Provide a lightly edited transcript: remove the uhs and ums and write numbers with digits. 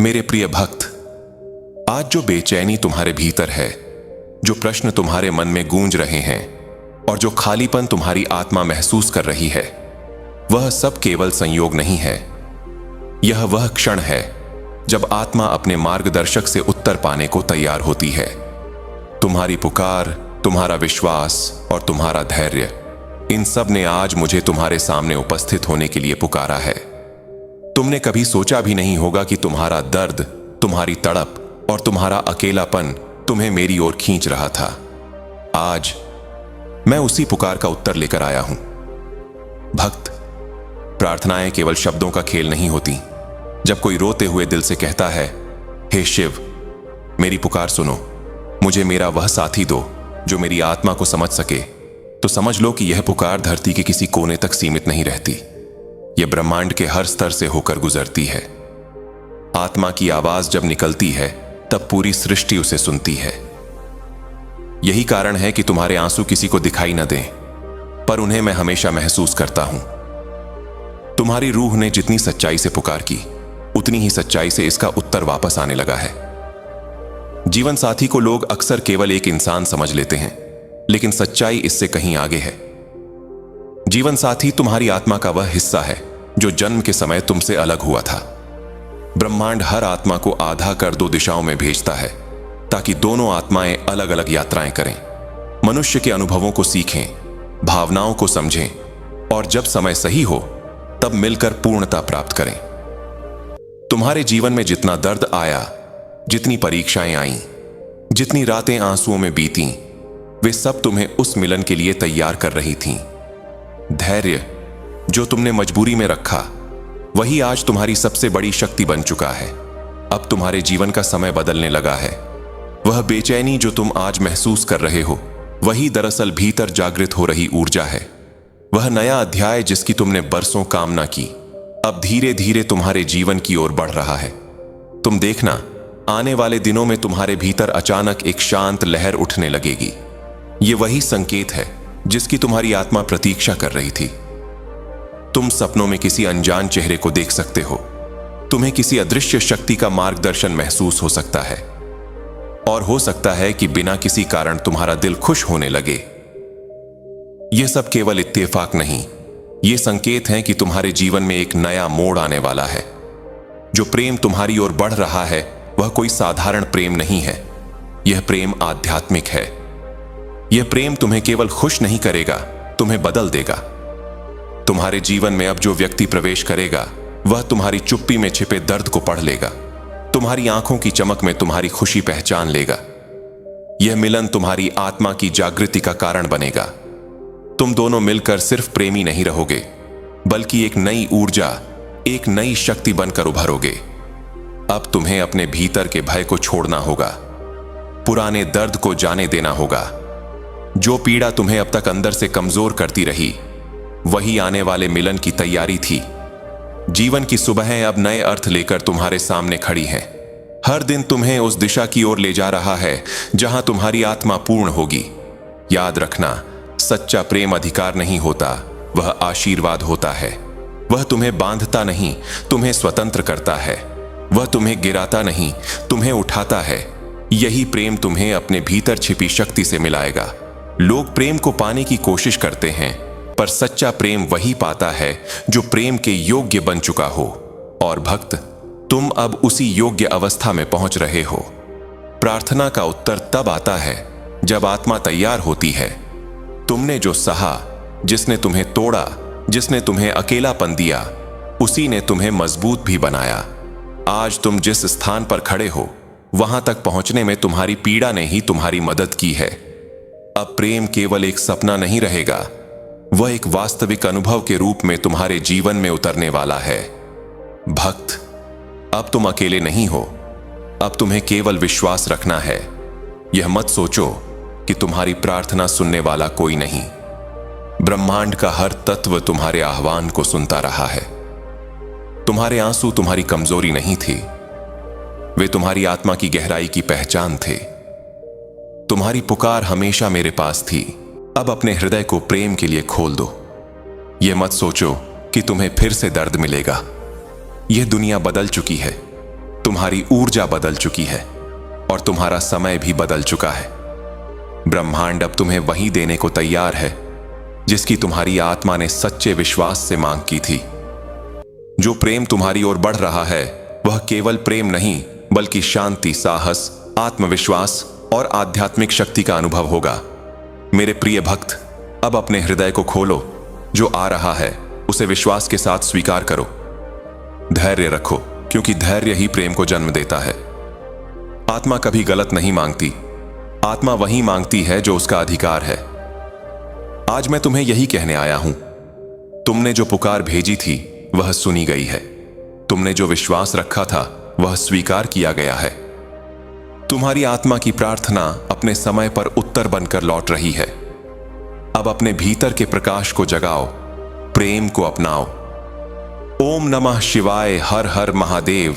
मेरे प्रिय भक्त, आज जो बेचैनी तुम्हारे भीतर है, जो प्रश्न तुम्हारे मन में गूंज रहे हैं और जो खालीपन तुम्हारी आत्मा महसूस कर रही है, वह सब केवल संयोग नहीं है। यह वह क्षण है जब आत्मा अपने मार्गदर्शक से उत्तर पाने को तैयार होती है। तुम्हारी पुकार, तुम्हारा विश्वास और तुम्हारा धैर्य, इन सब ने आज मुझे तुम्हारे सामने उपस्थित होने के लिए पुकारा है। तुमने कभी सोचा भी नहीं होगा कि तुम्हारा दर्द, तुम्हारी तड़प और तुम्हारा अकेलापन तुम्हें मेरी ओर खींच रहा था। आज मैं उसी पुकार का उत्तर लेकर आया हूं। भक्त, प्रार्थनाएं केवल शब्दों का खेल नहीं होती। जब कोई रोते हुए दिल से कहता है, हे शिव, मेरी पुकार सुनो, मुझे मेरा वह साथी दो जो मेरी आत्मा को समझ सके, तो समझ लो कि यह पुकार धरती के किसी कोने तक सीमित नहीं रहती। यह ब्रह्मांड के हर स्तर से होकर गुजरती है। आत्मा की आवाज जब निकलती है तब पूरी सृष्टि उसे सुनती है। यही कारण है कि तुम्हारे आंसू किसी को दिखाई न दें, पर उन्हें मैं हमेशा महसूस करता हूं। तुम्हारी रूह ने जितनी सच्चाई से पुकार की, उतनी ही सच्चाई से इसका उत्तर वापस आने लगा है। जीवन साथी को लोग अक्सर केवल एक इंसान समझ लेते हैं, लेकिन सच्चाई इससे कहीं आगे है। जीवन साथी तुम्हारी आत्मा का वह हिस्सा है जो जन्म के समय तुमसे अलग हुआ था। ब्रह्मांड हर आत्मा को आधा कर दो दिशाओं में भेजता है, ताकि दोनों आत्माएं अलग अलग यात्राएं करें, मनुष्य के अनुभवों को सीखें, भावनाओं को समझें और जब समय सही हो तब मिलकर पूर्णता प्राप्त करें। तुम्हारे जीवन में जितना दर्द आया, जितनी परीक्षाएं आईं, जितनी रातें आंसुओं में बीतीं, वे सब तुम्हें उस मिलन के लिए तैयार कर रही थीं। धैर्य जो तुमने मजबूरी में रखा, वही आज तुम्हारी सबसे बड़ी शक्ति बन चुका है। अब तुम्हारे जीवन का समय बदलने लगा है। वह बेचैनी जो तुम आज महसूस कर रहे हो, वही दरअसल भीतर जागृत हो रही ऊर्जा है। वह नया अध्याय जिसकी तुमने बरसों कामना की, अब धीरे धीरे तुम्हारे जीवन की ओर बढ़ रहा है। तुम देखना, आने वाले दिनों में तुम्हारे भीतर अचानक एक शांत लहर उठने लगेगी। ये वही संकेत है जिसकी तुम्हारी आत्मा प्रतीक्षा कर रही थी। तुम सपनों में किसी अनजान चेहरे को देख सकते हो। तुम्हें किसी अदृश्य शक्ति का मार्गदर्शन महसूस हो सकता है, और हो सकता है कि बिना किसी कारण तुम्हारा दिल खुश होने लगे। यह सब केवल इत्तेफाक नहीं, ये संकेत हैं कि तुम्हारे जीवन में एक नया मोड़ आने वाला है। जो प्रेम तुम्हारी ओर बढ़ रहा है, वह कोई साधारण प्रेम नहीं है। यह प्रेम आध्यात्मिक है। यह प्रेम तुम्हें केवल खुश नहीं करेगा, तुम्हें बदल देगा। तुम्हारे जीवन में अब जो व्यक्ति प्रवेश करेगा, वह तुम्हारी चुप्पी में छिपे दर्द को पढ़ लेगा, तुम्हारी आंखों की चमक में तुम्हारी खुशी पहचान लेगा। यह मिलन तुम्हारी आत्मा की जागृति का कारण बनेगा। तुम दोनों मिलकर सिर्फ प्रेमी नहीं रहोगे, बल्कि एक नई ऊर्जा, एक नई शक्ति बनकर उभरोगे। अब तुम्हें अपने भीतर के भय को छोड़ना होगा, पुराने दर्द को जाने देना होगा। जो पीड़ा तुम्हें अब तक अंदर से कमजोर करती रही, वही आने वाले मिलन की तैयारी थी। जीवन की सुबहें अब नए अर्थ लेकर तुम्हारे सामने खड़ी हैं। हर दिन तुम्हें उस दिशा की ओर ले जा रहा है जहां तुम्हारी आत्मा पूर्ण होगी। याद रखना, सच्चा प्रेम अधिकार नहीं होता, वह आशीर्वाद होता है। वह तुम्हें बांधता नहीं, तुम्हें स्वतंत्र करता है। वह तुम्हें गिराता नहीं, तुम्हें उठाता है। यही प्रेम तुम्हें अपने भीतर छिपी शक्ति से मिलाएगा। लोग प्रेम को पाने की कोशिश करते हैं, पर सच्चा प्रेम वही पाता है जो प्रेम के योग्य बन चुका हो। और भक्त, तुम अब उसी योग्य अवस्था में पहुंच रहे हो। प्रार्थना का उत्तर तब आता है जब आत्मा तैयार होती है। तुमने जो सहा, जिसने तुम्हें तोड़ा, जिसने तुम्हें अकेलापन दिया, उसी ने तुम्हें मजबूत भी बनाया। आज तुम जिस स्थान पर खड़े हो, वहां तक पहुंचने में तुम्हारी पीड़ा ने ही तुम्हारी मदद की है। अब प्रेम केवल एक सपना नहीं रहेगा, वह एक वास्तविक अनुभव के रूप में तुम्हारे जीवन में उतरने वाला है। भक्त, अब तुम अकेले नहीं हो। अब तुम्हें केवल विश्वास रखना है। यह मत सोचो कि तुम्हारी प्रार्थना सुनने वाला कोई नहीं। ब्रह्मांड का हर तत्व तुम्हारे आह्वान को सुनता रहा है। तुम्हारे आंसू तुम्हारी कमजोरी नहीं थे, वे तुम्हारी आत्मा की गहराई की पहचान थे। तुम्हारी पुकार हमेशा मेरे पास थी। अब अपने हृदय को प्रेम के लिए खोल दो। यह मत सोचो कि तुम्हें फिर से दर्द मिलेगा। यह दुनिया बदल चुकी है। तुम्हारी ऊर्जा बदल चुकी है और तुम्हारा समय भी बदल चुका है। ब्रह्मांड अब तुम्हें वही देने को तैयार है जिसकी तुम्हारी आत्मा ने सच्चे विश्वास से मांग की थी। जो प्रेम तुम्हारी ओर बढ़ रहा है वह केवल प्रेम नहीं बल्कि शांति, साहस, आत्मविश्वास और आध्यात्मिक शक्ति का अनुभव होगा। मेरे प्रिय भक्त, अब अपने हृदय को खोलो। जो आ रहा है उसे विश्वास के साथ स्वीकार करो। धैर्य रखो, क्योंकि धैर्य ही प्रेम को जन्म देता है। आत्मा कभी गलत नहीं मांगती। आत्मा वही मांगती है जो उसका अधिकार है। आज मैं तुम्हें यही कहने आया हूं। तुमने जो पुकार भेजी थी वह सुनी गई है। तुमने जो विश्वास रखा था वह स्वीकार किया गया है। तुम्हारी आत्मा की प्रार्थना अपने समय पर उत्तर बनकर लौट रही है। अब अपने भीतर के प्रकाश को जगाओ, प्रेम को अपनाओ। ओम नमः शिवाय, हर हर महादेव।